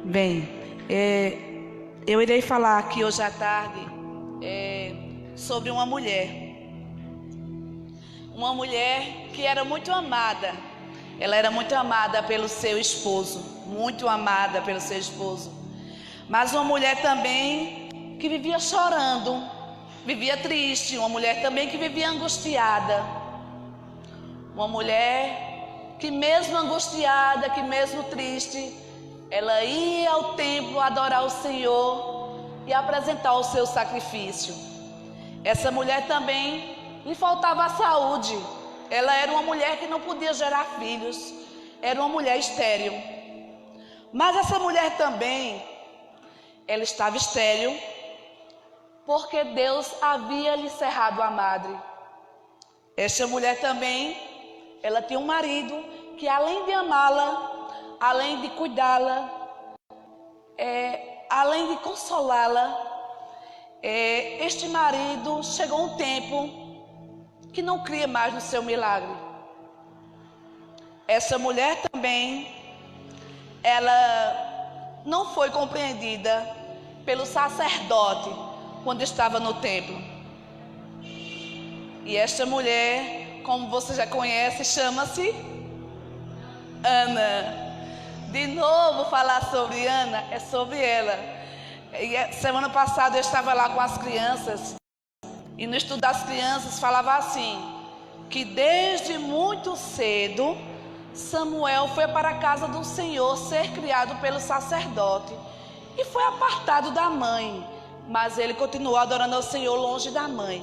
Bem, eu irei falar aqui hoje à tarde sobre uma mulher que era muito amada. Ela era muito amada pelo seu esposo, muito amada pelo seu esposo. Mas uma mulher também que vivia chorando, vivia triste, uma mulher também que vivia angustiada. Uma mulher que mesmo angustiada, que mesmo triste, ela ia ao templo adorar o Senhor e apresentar o seu sacrifício. Essa mulher também lhe faltava a saúde. Ela era uma mulher que não podia gerar filhos. Era uma mulher estéril. Mas essa mulher também, ela estava estéril porque Deus havia lhe cerrado a madre. Esta mulher também, ela tinha um marido que, além de amá-la, além de cuidá-la, além de consolá-la, este marido chegou um tempo que não cria mais no seu milagre. Essa mulher também, ela não foi compreendida pelo sacerdote quando estava no templo. E esta mulher, como você já conhece, chama-se Ana. De novo, falar sobre Ana é sobre ela. E semana passada eu estava lá com as crianças, e no estudo das crianças falava assim, que desde muito cedo Samuel foi para a casa do Senhor ser criado pelo sacerdote e foi apartado da mãe, mas ele continuou adorando ao Senhor longe da mãe.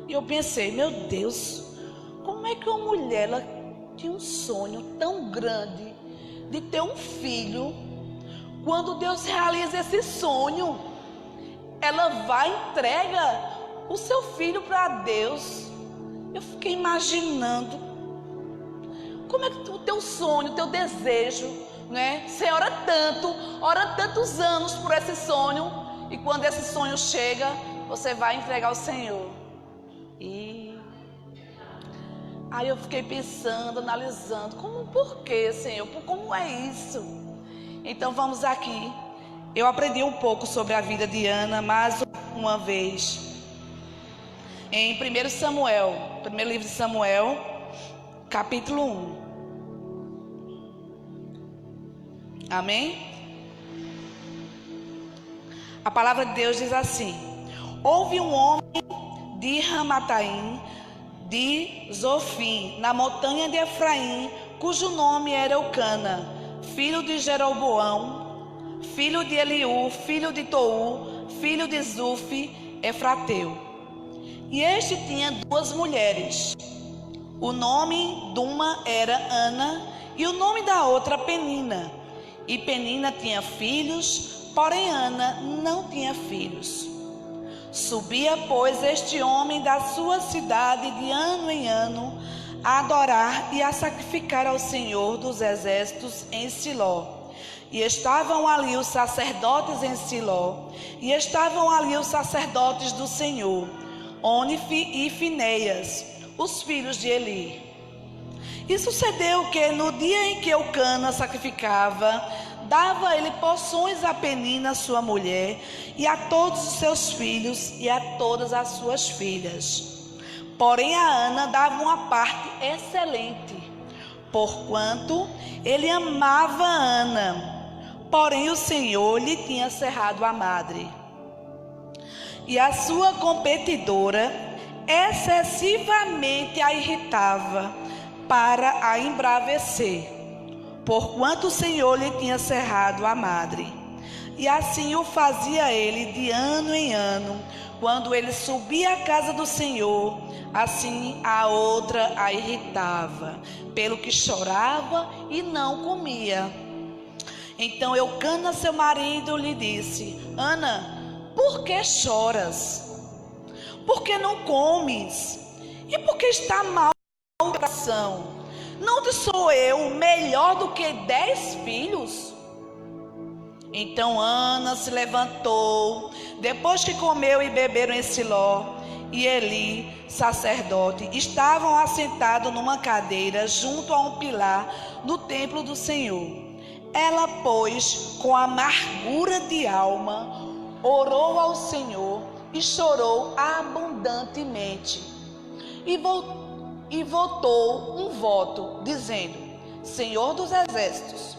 E eu pensei, meu Deus, como é que uma mulher ela tinha um sonho tão grande de ter um filho? Quando Deus realiza esse sonho, ela vai e entrega o seu filho para Deus. Eu fiquei imaginando como é que o teu sonho, o teu desejo, né? Você ora tantos anos por esse sonho, e quando esse sonho chega, você vai entregar ao Senhor. E aí eu fiquei pensando, analisando, por que, Senhor? Como é isso? Então vamos aqui. Eu aprendi um pouco sobre a vida de Ana, mais uma vez. Em 1 Samuel, primeiro livro de Samuel, capítulo 1. Amém? A palavra de Deus diz assim: houve um homem de Ramataim, de Zofim, na montanha de Efraim, cujo nome era Eucana, filho de Jeroboão, filho de Eliú, filho de Tou, filho de Zufi, Efrateu. E este tinha duas mulheres. O nome de uma era Ana e o nome da outra Penina. E Penina tinha filhos, porém Ana não tinha filhos. Subia, pois, este homem da sua cidade de ano em ano a adorar e a sacrificar ao Senhor dos exércitos em Siló. E estavam ali os sacerdotes em Siló, e estavam ali os sacerdotes do Senhor, Onife e Fineias, os filhos de Eli. E sucedeu que no dia em que Eucana sacrificava, dava ele porções a Penina, sua mulher, e a todos os seus filhos e a todas as suas filhas. Porém a Ana dava uma parte excelente, porquanto ele amava Ana. Porém o Senhor lhe tinha cerrado a madre. E a sua competidora excessivamente a irritava para a embravecer, porquanto o Senhor lhe tinha cerrado a madre. E assim o fazia ele de ano em ano, quando ele subia à casa do Senhor, assim a outra a irritava, pelo que chorava e não comia. Então Eucana, seu marido, lhe disse: Ana, por que choras? Por que não comes? E por que está mal o coração? Não te sou eu melhor do que 10 filhos? Então Ana se levantou, depois que comeu e beberam em Siló, e Eli, sacerdote, estavam assentados numa cadeira junto a um pilar no templo do Senhor. Ela, pois, com amargura de alma, orou ao Senhor e chorou abundantemente. E votou um voto, dizendo: Senhor dos exércitos,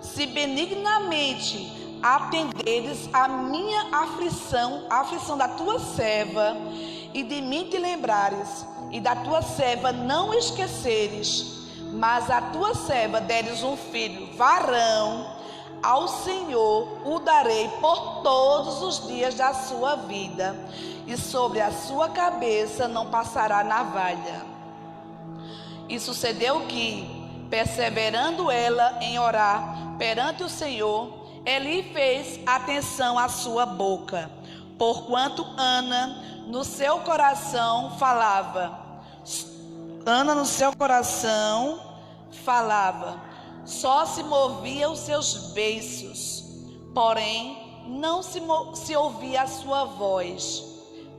se benignamente atenderes a minha aflição, a aflição da tua serva, e de mim te lembrares, e da tua serva não esqueceres, mas a tua serva deres um filho varão, ao Senhor o darei por todos os dias da sua vida, e sobre a sua cabeça não passará navalha. E sucedeu que, perseverando ela em orar perante o Senhor, ele fez atenção à sua boca, porquanto Ana no seu coração falava, só se movia os seus beiços, porém não se ouvia a sua voz,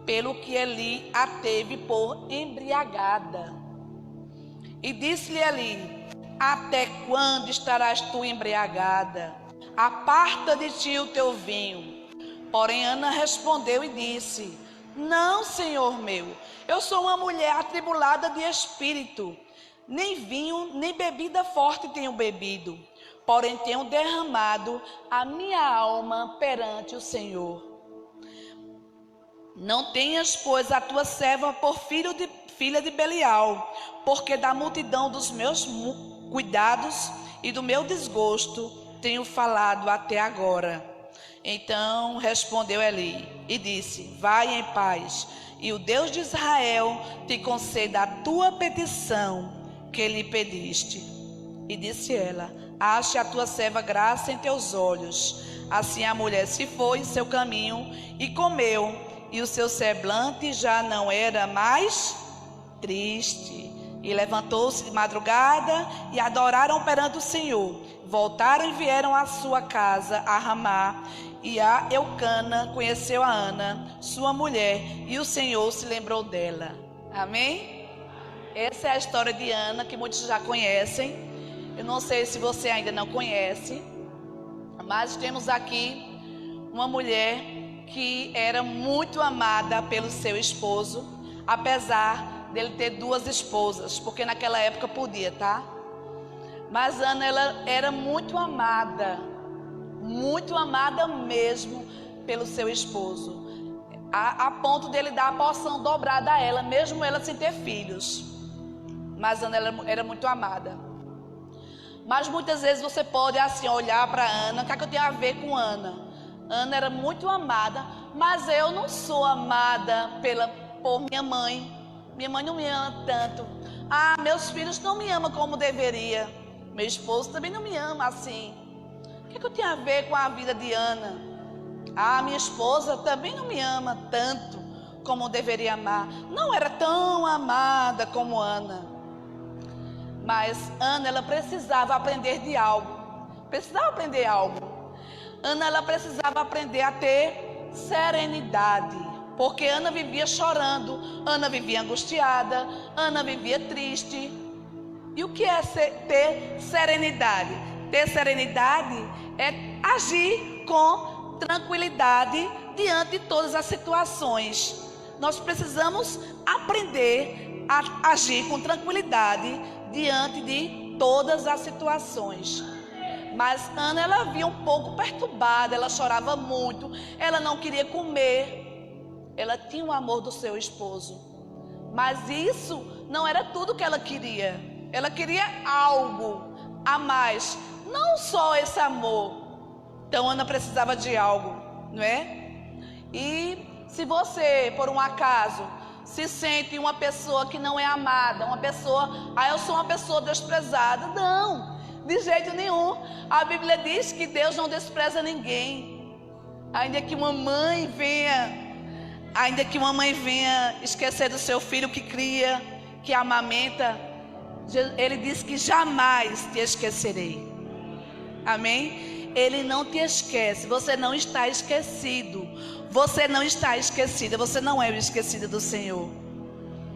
pelo que Eli a teve por embriagada. E disse-lhe Eli: até quando estarás tu embriagada? Aparta de ti o teu vinho. Porém Ana respondeu e disse: não, Senhor meu, eu sou uma mulher atribulada de espírito. Nem vinho, nem bebida forte tenho bebido, porém tenho derramado a minha alma perante o Senhor. Não tenhas, pois, a tua serva por filha de Belial, porque da multidão dos meus cuidados e do meu desgosto tenho falado até agora. Então respondeu Eli e disse: vai em paz, e o Deus de Israel te conceda a tua petição que lhe pediste. E disse ela: ache a tua serva graça em teus olhos. Assim a mulher se foi em seu caminho e comeu, e o seu semblante já não era mais triste. E levantou-se de madrugada e adoraram perante o Senhor. Voltaram e vieram à sua casa a Ramá. E a Eucana conheceu a Ana, sua mulher, e o Senhor se lembrou dela. Amém? Essa é a história de Ana, que muitos já conhecem. Eu não sei se você ainda não conhece, mas temos aqui uma mulher que era muito amada pelo seu esposo, apesar dele ter duas esposas, porque naquela época podia, tá? Mas Ana, ela era muito amada mesmo pelo seu esposo, a ponto dele dar a porção dobrada a ela, mesmo ela sem ter filhos. Mas Ana era muito amada. Mas muitas vezes você pode assim olhar para Ana: o que é que eu tenho a ver com Ana? Ana era muito amada, mas eu não sou amada por minha mãe. Minha mãe não me ama tanto. Meus filhos não me amam como deveria. Meu esposo também não me ama assim. O que é que eu tenho a ver com a vida de Ana? Minha esposa também não me ama tanto como deveria amar. Não era tão amada como Ana. Mas Ana, ela precisava aprender de algo. Ana, ela precisava aprender a ter serenidade. Porque Ana vivia chorando, Ana vivia angustiada, Ana vivia triste. E o que é ter serenidade? Ter serenidade é agir com tranquilidade diante de todas as situações. Nós precisamos aprender a agir com tranquilidade diante de todas as situações. Mas Ana, ela via um pouco perturbada, ela chorava muito, ela não queria comer. Ela tinha o amor do seu esposo, mas isso não era tudo que ela queria. Ela queria algo a mais, não só esse amor. Então Ana precisava de algo, não é? E se você, por um acaso, se sente uma pessoa que não é amada, uma pessoa, eu sou uma pessoa desprezada. Não, de jeito nenhum. A Bíblia diz que Deus não despreza ninguém. Ainda que uma mãe venha esquecer do seu filho que cria, que amamenta, ele diz que jamais te esquecerei. Amém? Ele não te esquece. Você não está esquecido. Você não está esquecida. Você não é esquecida do Senhor.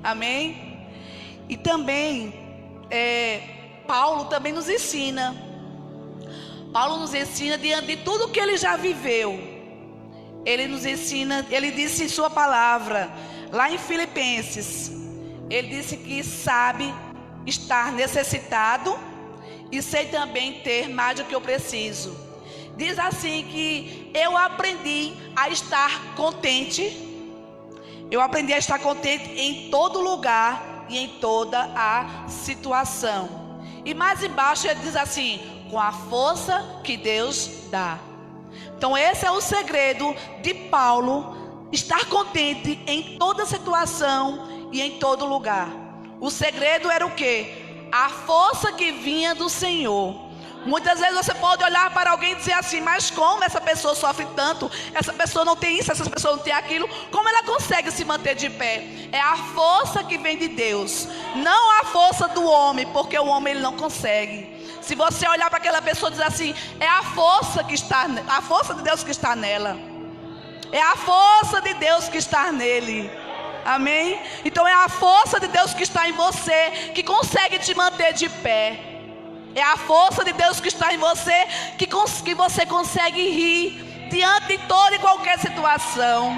Amém? E também Paulo também nos ensina. Paulo nos ensina, diante de tudo que ele já viveu, ele nos ensina, ele disse em sua palavra, lá em Filipenses, ele disse que sabe estar necessitado e sei também ter mais do que eu preciso. Diz assim que eu aprendi a estar contente. Eu aprendi a estar contente em todo lugar e em toda a situação. E mais embaixo ele diz assim: com a força que Deus dá. Então esse é o segredo de Paulo, estar contente em toda situação e em todo lugar. O segredo era o quê? A força que vinha do Senhor. Muitas vezes você pode olhar para alguém e dizer assim: mas como essa pessoa sofre tanto? Essa pessoa não tem isso, essa pessoa não tem aquilo. Como ela consegue se manter de pé? É a força que vem de Deus, não a força do homem, porque o homem ele não consegue. Se você olhar para aquela pessoa e dizer assim: é a força que está, a força de Deus que está nela, é a força de Deus que está nele. Amém? Então é a força de Deus que está em você que consegue te manter de pé. É a força de Deus que está em você que você consegue rir diante de toda e qualquer situação.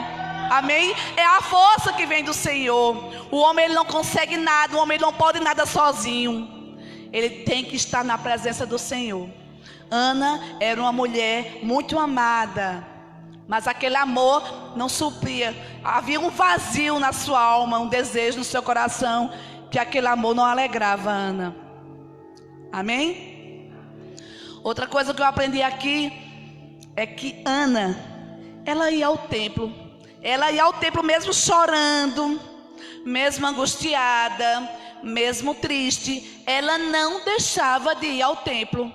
Amém? É a força que vem do Senhor. O homem ele não consegue nada, o homem não pode nada sozinho. Ele tem que estar na presença do Senhor. Ana era uma mulher muito amada, mas aquele amor não supria. Havia um vazio na sua alma, um desejo no seu coração, que aquele amor não alegrava Ana. Amém? Outra coisa que eu aprendi aqui é que Ana, ela ia ao templo. Ela ia ao templo mesmo chorando, mesmo angustiada, mesmo triste. Ela não deixava de ir ao templo.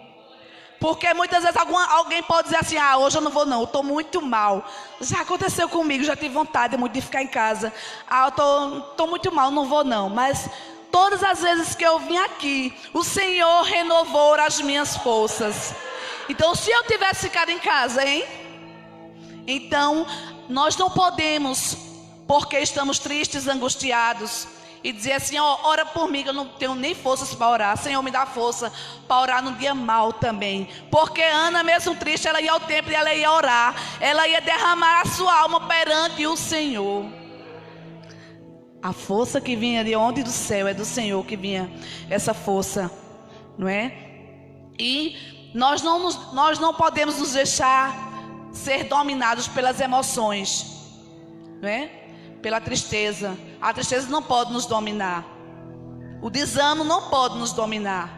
Porque muitas vezes alguém pode dizer assim: ah, hoje eu não vou não, eu estou muito mal. Já aconteceu comigo, já tive vontade muito de ficar em casa. Ah, eu estou muito mal, não vou não. Mas todas as vezes que eu vim aqui, o Senhor renovou as minhas forças. Então se eu tivesse ficado em casa, hein? Então nós não podemos, porque estamos tristes, angustiados, e dizer assim: ó, ora por mim, eu não tenho nem forças para orar. Senhor, me dá força para orar no dia mal também. Porque Ana, mesmo triste, ela ia ao templo e ela ia orar. Ela ia derramar a sua alma perante o Senhor. A força que vinha de onde? Do céu. É do Senhor que vinha essa força, não é? E nós não podemos nos deixar ser dominados pelas emoções, não é? Pela tristeza. A tristeza não pode nos dominar. O desânimo não pode nos dominar,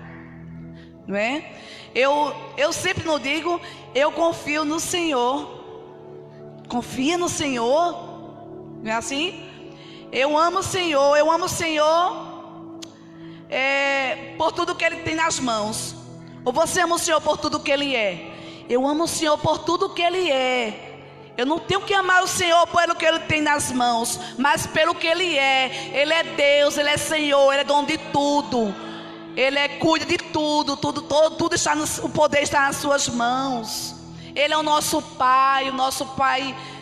não é? Eu sempre não digo: eu confio no Senhor. Confia no Senhor. Não é assim? Eu amo o Senhor. Eu amo o Senhor por tudo que Ele tem nas mãos. Ou você ama o Senhor por tudo que Ele é? Eu amo o Senhor por tudo que Ele é. Eu não tenho que amar o Senhor pelo que Ele tem nas mãos, mas pelo que Ele é. Ele é Deus, Ele é Senhor, Ele é dono de tudo. Ele cuida de tudo, tudo está o poder está nas suas mãos. Ele é o nosso Pai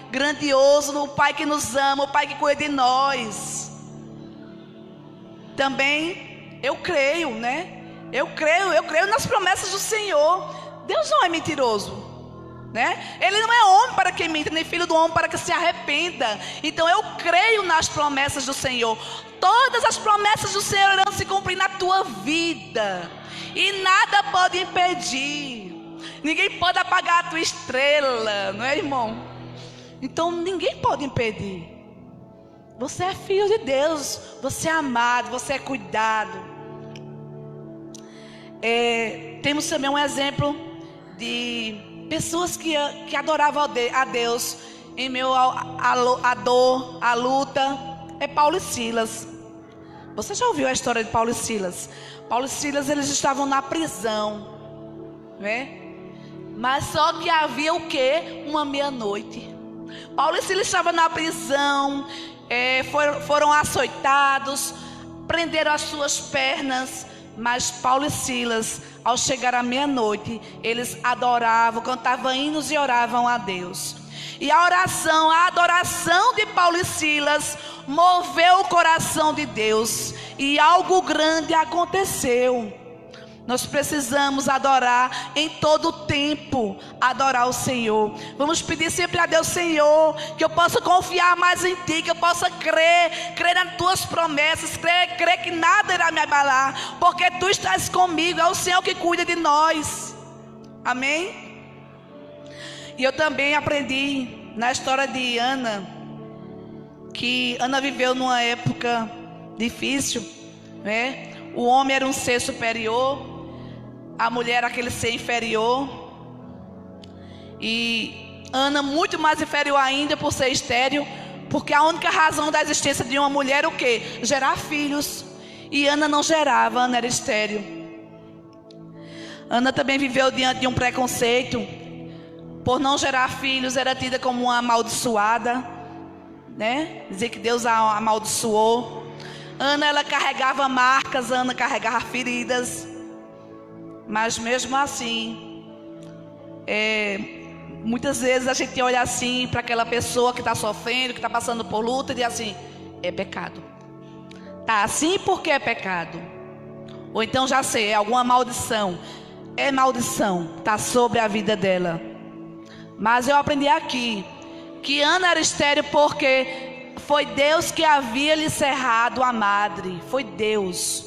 grandioso, o Pai que nos ama, o Pai que cuida de nós. Também eu creio, né? Eu creio nas promessas do Senhor. Deus não é mentiroso, né? Ele não é homem para que minta, nem filho do homem para que se arrependa. Então eu creio nas promessas do Senhor. Todas as promessas do Senhor irão se cumprir na tua vida, e nada pode impedir. Ninguém pode apagar a tua estrela, não é, irmão? Então ninguém pode impedir. Você é filho de Deus, você é amado, você é cuidado. Temos também um exemplo de pessoas que adoravam a Deus em meio à dor, à luta. É Paulo e Silas. Você já ouviu a história de Paulo e Silas? Paulo e Silas, eles estavam na prisão, né? Mas só que havia o quê? Uma meia-noite. Paulo e Silas estavam na prisão, foram açoitados, prenderam as suas pernas. Mas Paulo e Silas, ao chegar à meia-noite, eles adoravam, cantavam hinos e oravam a Deus. E a adoração de Paulo e Silas moveu o coração de Deus, e algo grande aconteceu. Nós precisamos adorar em todo o tempo, adorar o Senhor. Vamos pedir sempre a Deus: Senhor, que eu possa confiar mais em Ti, que eu possa crer nas Tuas promessas, crer que nada irá me abalar, porque Tu estás comigo, é o Senhor que cuida de nós. Amém? E eu também aprendi na história de Ana, que Ana viveu numa época difícil, né? O homem era um ser superior, a mulher era aquele ser inferior, e Ana muito mais inferior ainda por ser estéril, porque a única razão da existência de uma mulher era o quê? Gerar filhos. E Ana não gerava, Ana era estéril. Ana também viveu diante de um preconceito. Por não gerar filhos, era tida como uma amaldiçoada, né? Dizer que Deus a amaldiçoou. Ana, ela carregava marcas, Ana carregava feridas. Mas mesmo assim, muitas vezes a gente olha assim para aquela pessoa que está sofrendo, que está passando por luta, e diz assim: é pecado. Tá assim porque é pecado. Ou então já sei, é alguma maldição. É maldição, está sobre a vida dela. Mas eu aprendi aqui que Ana era estéril porque foi Deus que havia lhe cerrado a madre. Foi Deus.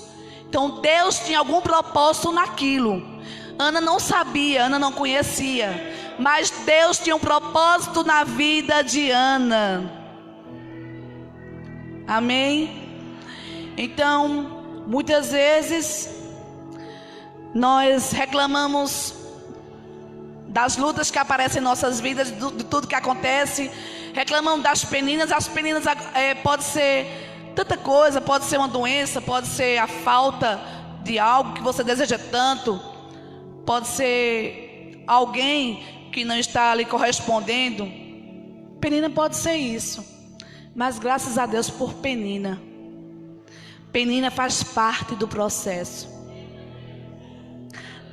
Então Deus tinha algum propósito naquilo. Ana não sabia, Ana não conhecia, mas Deus tinha um propósito na vida de Ana. Amém? Então, muitas vezes nós reclamamos das lutas que aparecem em nossas vidas, de tudo que acontece. Reclamamos das peninas. As peninas pode ser tanta coisa, pode ser uma doença, pode ser a falta de algo que você deseja tanto, pode ser alguém que não está ali correspondendo. Penina pode ser isso, mas graças a Deus por Penina. Penina faz parte do processo.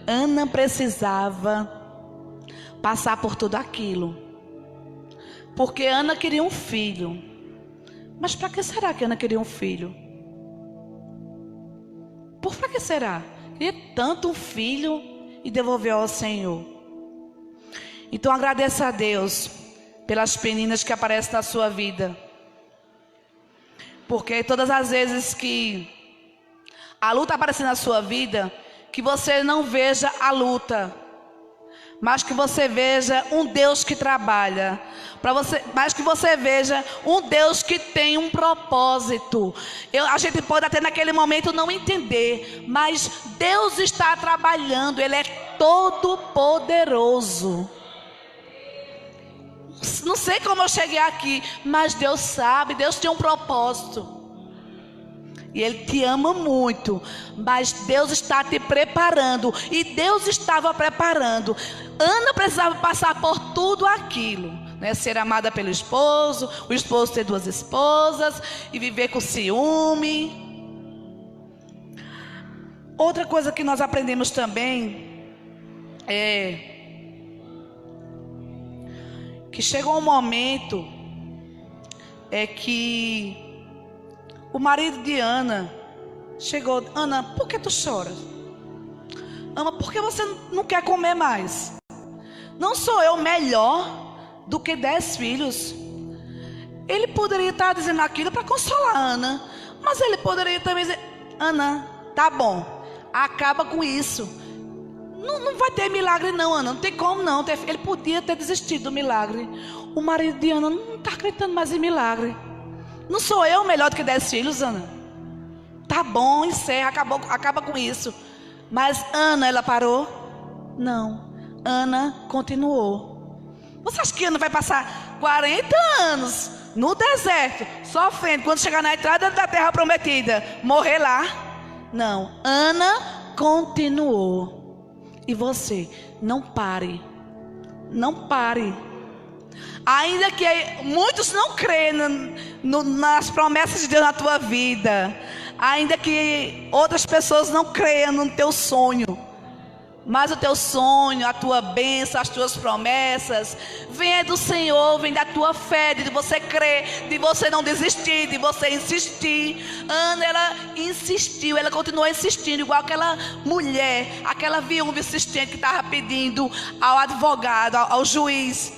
Ana precisava passar por tudo aquilo, porque Ana queria um filho. Mas para que será que Ana queria um filho? Por que será? Queria tanto um filho e devolveu ao Senhor. Então agradeça a Deus pelas peninas que aparecem na sua vida, porque todas as vezes que a luta aparecer na sua vida, que você não veja a luta, mas que você veja um Deus que trabalha, mas que você veja um Deus que tem um propósito. A gente pode até naquele momento não entender, mas Deus está trabalhando, Ele é todo poderoso. Não sei como eu cheguei aqui, mas Deus sabe, Deus tem um propósito. E Ele te ama muito, mas Deus está te preparando. E Deus estava preparando. Ana precisava passar por tudo aquilo, né? Ser amada pelo esposo, o esposo ter 2 esposas e viver com ciúme. Outra coisa que nós aprendemos também é que chegou um momento que o marido de Ana chegou: Ana, por que tu choras? Ana, por que você não quer comer mais? Não sou eu melhor do que 10 filhos? Ele poderia estar dizendo aquilo para consolar Ana, mas ele poderia também dizer: Ana, tá bom, acaba com isso. Não vai ter milagre não, Ana, não tem como não. Ele podia ter desistido do milagre. O marido de Ana não está acreditando mais em milagre. Não sou eu melhor do que 10 filhos, Ana? Tá bom, encerra, acaba com isso. Mas Ana, ela parou? Não, Ana continuou. Você acha que Ana vai passar 40 anos no deserto, sofrendo, quando chegar na entrada da terra prometida, morrer lá? Não, Ana continuou. E você, não pare. Não pare. Ainda que muitos não creem nas promessas de Deus na tua vida, ainda que outras pessoas não creiam no teu sonho, Mas o teu sonho, a tua bênção, as tuas promessas, vem do Senhor, vem da tua fé, de você crer, de você não desistir, de você insistir. Ana, ela insistiu, ela continuou insistindo, igual aquela mulher, aquela viúva insistente que estava pedindo ao advogado, ao juiz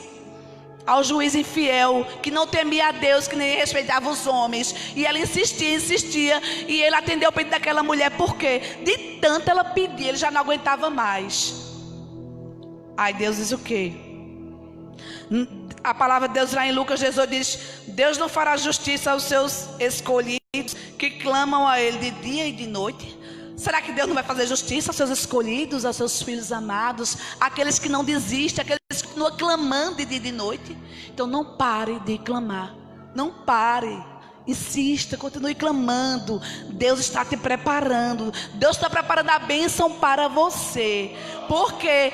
infiel, que não temia a Deus, que nem respeitava os homens. E ela insistia, e ele atendeu o pedido daquela mulher, porque de tanto ela pedir, ele já não aguentava mais. Aí Deus diz o quê? A palavra de Deus lá em Lucas 18 diz: Deus não fará justiça aos seus escolhidos, que clamam a Ele de dia e de noite. Será que Deus não vai fazer justiça aos seus escolhidos, aos seus filhos amados, aqueles que não desistem, aqueles que continuam clamando de dia e de noite? Então não pare de clamar, não pare, insista, continue clamando. Deus está te preparando, Deus está preparando a bênção para você, porque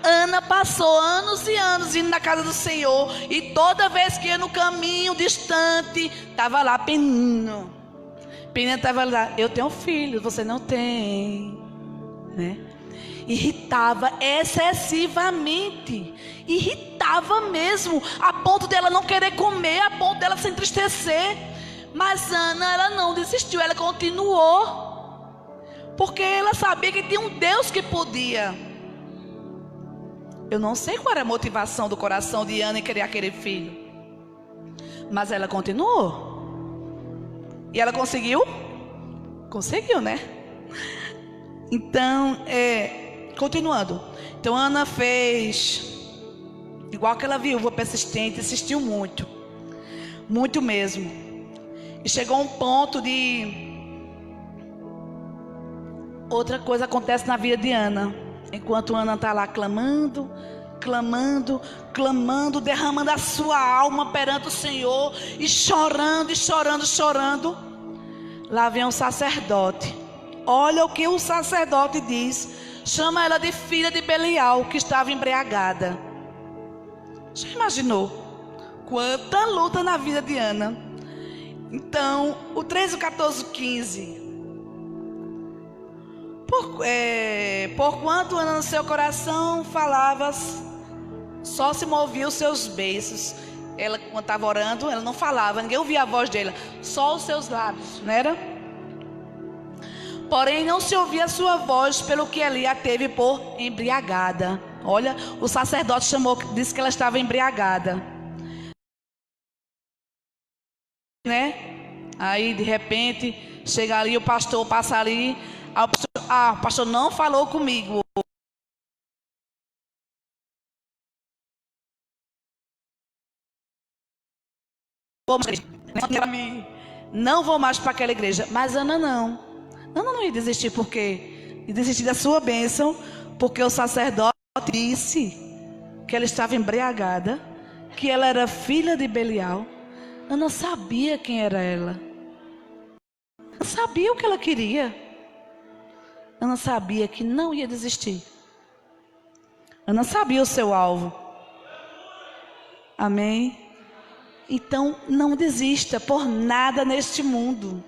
Ana passou anos e anos indo na casa do Senhor, e toda vez que ia no caminho distante, estava lá Penina. Penina estava lá: eu tenho filho, você não tem, né? Irritava excessivamente, irritava mesmo, a ponto dela não querer comer, a ponto dela se entristecer. Mas Ana, ela não desistiu, ela continuou, porque ela sabia que tinha um Deus que podia. Eu não sei qual era a motivação do coração de Ana em querer aquele filho, mas ela continuou. E ela conseguiu? Conseguiu, né? Então, continuando. Então Ana fez igual aquela viúva persistente, insistiu muito, muito mesmo. E chegou a um ponto de... Outra coisa acontece na vida de Ana. Enquanto Ana está lá clamando, derramando a sua alma perante o Senhor, e chorando, lá vem um sacerdote. Olha o que o sacerdote diz. Chama ela de filha de Belial, que estava embriagada. Já imaginou quanta luta na vida de Ana? Então, o 13, 14, 15. Porquanto Ana no seu coração falava, só se movia os seus beiços. Ela, quando estava orando, ela não falava, ninguém ouvia a voz dela, só os seus lábios, não era? Porém não se ouvia a sua voz, pelo que Eli a teve por embriagada. Olha, o sacerdote disse que ela estava embriagada, né? Aí de repente chega ali o pastor, passa ali. O pastor não falou comigo. Não vou mais para aquela igreja. Mas Ana não. Ana não ia desistir, porque ia desistir da sua bênção, porque o sacerdote disse que ela estava embriagada, que ela era filha de Belial. Ana sabia quem era ela. Ana sabia o que ela queria. Ana sabia que não ia desistir. Ana sabia o seu alvo. Amém? Então não desista por nada neste mundo.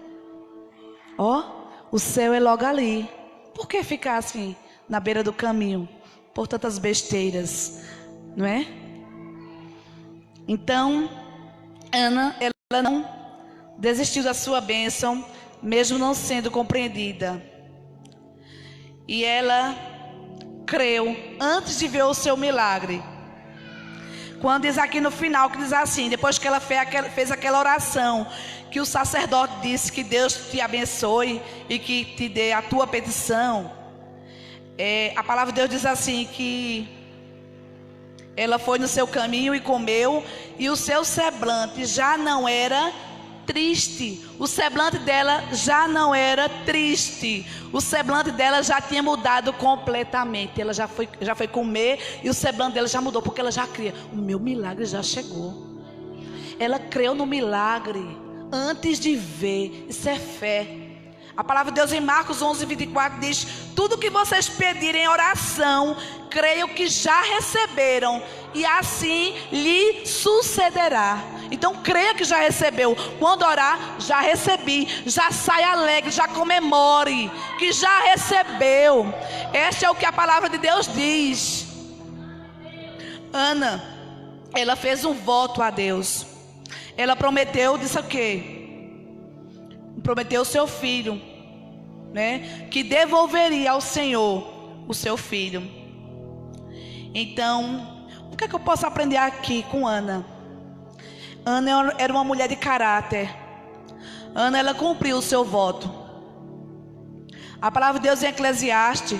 O céu é logo ali. Por que ficar assim na beira do caminho por tantas besteiras, não é? Então Ana, ela não desistiu da sua bênção, mesmo não sendo compreendida. E ela creu antes de ver o seu milagre. Quando diz aqui no final, que diz assim: depois que ela fez aquela oração, que o sacerdote disse que Deus te abençoe e que te dê a tua petição. A palavra de Deus diz assim, que ela foi no seu caminho e comeu, e o seu semblante já não era triste. O semblante dela já não era triste. O semblante dela já tinha mudado completamente. Ela já foi comer, e o semblante dela já mudou, porque ela já cria: o meu milagre já chegou. Ela creu no milagre antes de ver. Isso é fé. A palavra de Deus em Marcos 11:24 diz: tudo que vocês pedirem em oração, creio que já receberam, e assim lhe sucederá. Então creia que já recebeu. Quando orar, já recebi. Já sai alegre, já comemore que já recebeu. Este é o que a palavra de Deus diz. Ana, ela fez um voto a Deus. Ela prometeu, disse o quê? Prometeu o seu filho, né? Que devolveria ao Senhor o seu filho. Então, o que é que eu posso aprender aqui com Ana? Ana era uma mulher de caráter. Ana, ela cumpriu o seu voto. A palavra de Deus em Eclesiastes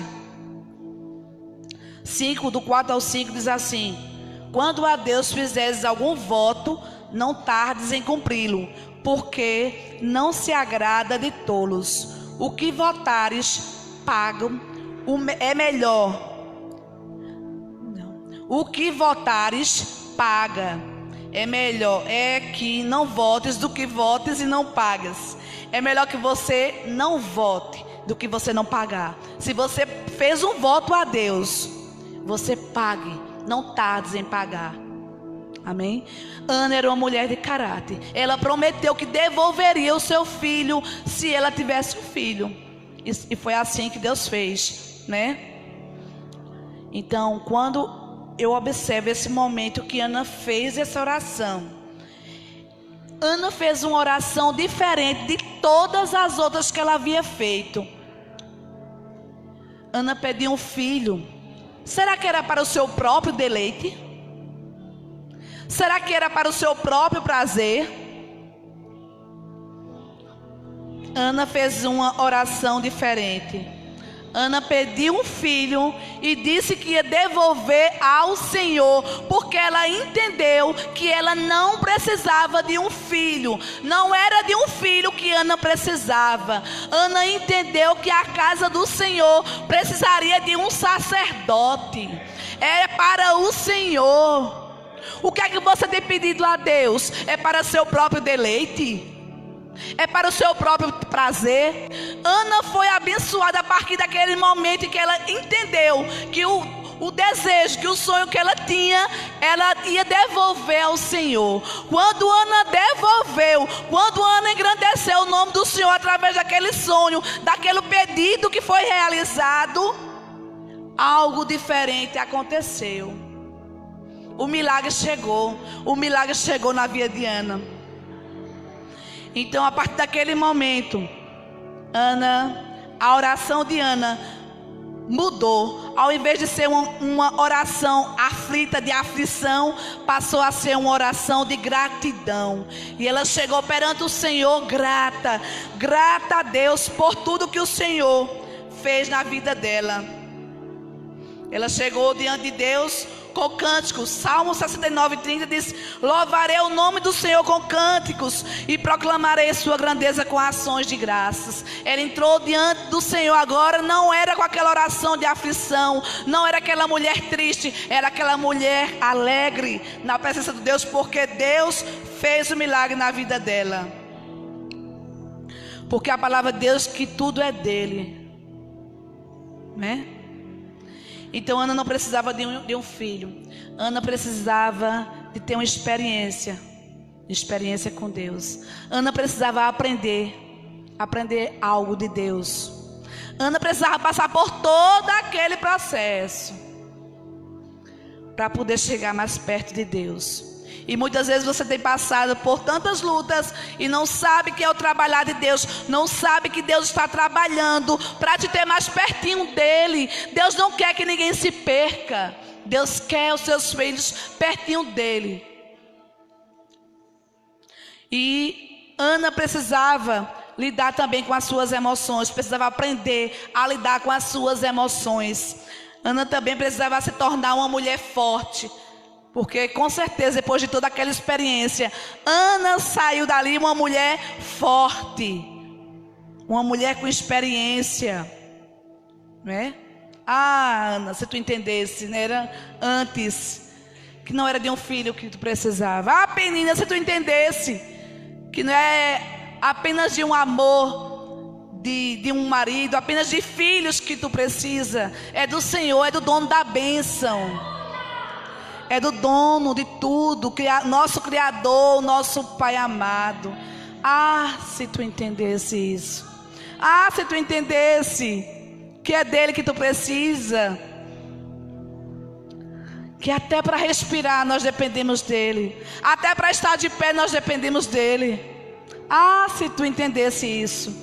5, do 4 ao 5 diz assim: quando a Deus fizeres algum voto, não tardes em cumpri-lo, porque não se agrada de tolos. O que votares, pagam, é melhor. Não. O que votares, paga. É melhor que não votes do que votes e não pagas. É melhor que você não vote do que você não pagar. Se você fez um voto a Deus, você pague, não tardes em pagar. Amém? Ana era uma mulher de caráter. Ela prometeu que devolveria o seu filho se ela tivesse um filho. E foi assim que Deus fez, né? Então, quando eu observo esse momento que Ana fez essa oração, Ana fez uma oração diferente de todas as outras que ela havia feito. Ana pediu um filho. Será que era para o seu próprio deleite? Será que era para o seu próprio prazer? Ana fez uma oração diferente. Ana pediu um filho e disse que ia devolver ao Senhor, porque ela entendeu que ela não precisava de um filho. Não era de um filho que Ana precisava. Ana entendeu que a casa do Senhor precisaria de um sacerdote. É para o Senhor. O que é que você tem pedido a Deus? É para seu próprio deleite? É para o seu próprio prazer? Ana foi abençoada a partir daquele momento em que ela entendeu que o desejo, que o sonho que ela tinha, ela ia devolver ao Senhor. Quando Ana devolveu, quando Ana engrandeceu o nome do Senhor através daquele sonho, daquele pedido que foi realizado, algo diferente aconteceu. O milagre chegou. O milagre chegou na vida de Ana. Então, a partir daquele momento, a oração de Ana mudou. Ao invés de ser uma oração aflita, de aflição, passou a ser uma oração de gratidão. E ela chegou perante o Senhor grata a Deus por tudo que o Senhor fez na vida dela. Ela chegou diante de Deus com cânticos. Salmo 69:30 diz: louvarei o nome do Senhor com cânticos e proclamarei sua grandeza com ações de graças. Ela entrou diante do Senhor agora, não era com aquela oração de aflição, não era aquela mulher triste, era aquela mulher alegre na presença de Deus, porque Deus fez o milagre na vida dela. Porque a palavra de Deus que tudo é dele, né? Então Ana não precisava de um filho. Ana precisava de ter uma experiência com Deus. Ana precisava aprender algo de Deus. Ana precisava passar por todo aquele processo para poder chegar mais perto de Deus. E muitas vezes você tem passado por tantas lutas e não sabe que é o trabalhar de Deus, não sabe que Deus está trabalhando para te ter mais pertinho dele. Deus não quer que ninguém se perca. Deus quer os seus filhos pertinho dele. E Ana precisava lidar também com as suas emoções, precisava aprender a lidar com as suas emoções. Ana também precisava se tornar uma mulher forte. Porque com certeza depois de toda aquela experiência, Ana saiu dali uma mulher forte, uma mulher com experiência, né? Ah, Ana, se tu entendesse, né? Era antes, que não era de um filho que tu precisava. Ah, Penina, se tu entendesse, que não é apenas de um amor de um marido, apenas de filhos que tu precisa. É do Senhor, é do dono da bênção. É do dono de tudo, nosso Criador, nosso Pai amado. Ah, se tu entendesse isso. Ah, se tu entendesse que é dele que tu precisa. Que até para respirar nós dependemos dele. Até para estar de pé nós dependemos dele. Ah, se tu entendesse isso.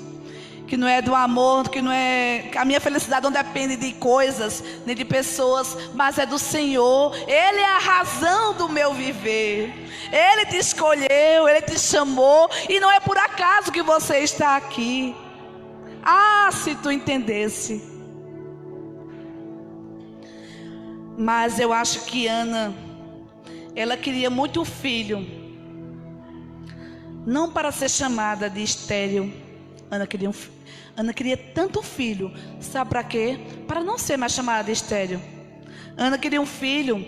Que não é do amor, que não é... A minha felicidade não depende de coisas, nem de pessoas, mas é do Senhor. Ele é a razão do meu viver. Ele te escolheu, Ele te chamou. E não é por acaso que você está aqui. Ah, se tu entendesse. Mas eu acho que Ana, ela queria muito um filho. Não para ser chamada de estéril. Ana queria tanto filho. Sabe para quê? Para não ser mais chamada de estéril. Ana queria um filho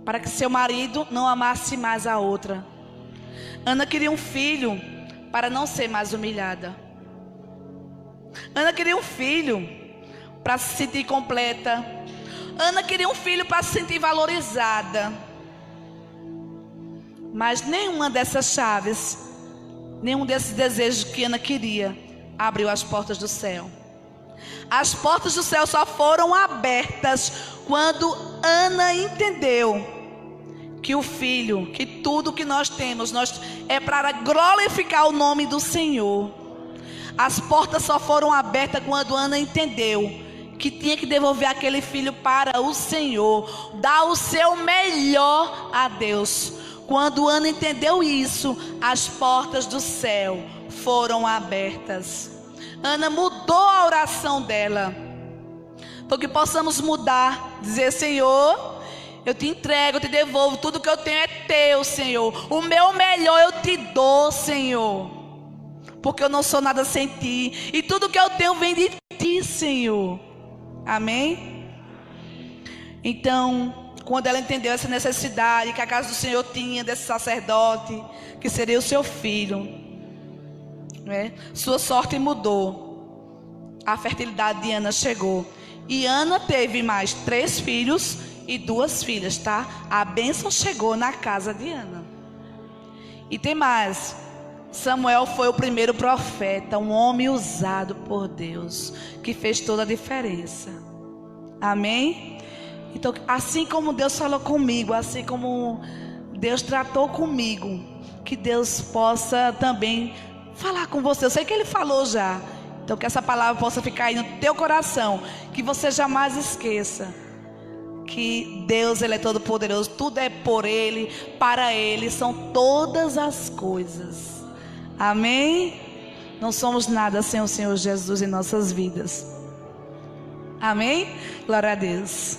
para que seu marido não amasse mais a outra. Ana queria um filho para não ser mais humilhada. Ana queria um filho para se sentir completa. Ana queria um filho para se sentir valorizada. Mas nenhuma dessas chaves, nenhum desses desejos que Ana queria, abriu as portas do céu. As portas do céu só foram abertas quando Ana entendeu que o filho, que tudo que nós temos, é para glorificar o nome do Senhor. As portas só foram abertas quando Ana entendeu que tinha que devolver aquele filho para o Senhor, dar o seu melhor a Deus. Quando Ana entendeu isso, as portas do céu foram abertas. Ana mudou a oração dela. Então que possamos mudar, dizer: Senhor, eu te entrego, eu te devolvo, tudo que eu tenho é teu, Senhor. O meu melhor eu te dou, Senhor, porque eu não sou nada sem ti, e tudo que eu tenho vem de ti, Senhor. Amém? Então, quando ela entendeu essa necessidade que a casa do Senhor tinha desse sacerdote, que seria o seu filho, né? Sua sorte mudou. A fertilidade de Ana chegou. E Ana teve mais 3 filhos e 2 filhas, tá? A bênção chegou na casa de Ana. E tem mais. Samuel foi o primeiro profeta, um homem usado por Deus, que fez toda a diferença. Amém? Então, assim como Deus falou comigo, assim como Deus tratou comigo, que Deus possa também falar com você. Eu sei que Ele falou já. Então, que essa palavra possa ficar aí no teu coração, que você jamais esqueça que Deus, Ele é todo poderoso, tudo é por Ele, para Ele são todas as coisas. Amém? Não somos nada sem o Senhor Jesus em nossas vidas. Amém? Glória a Deus.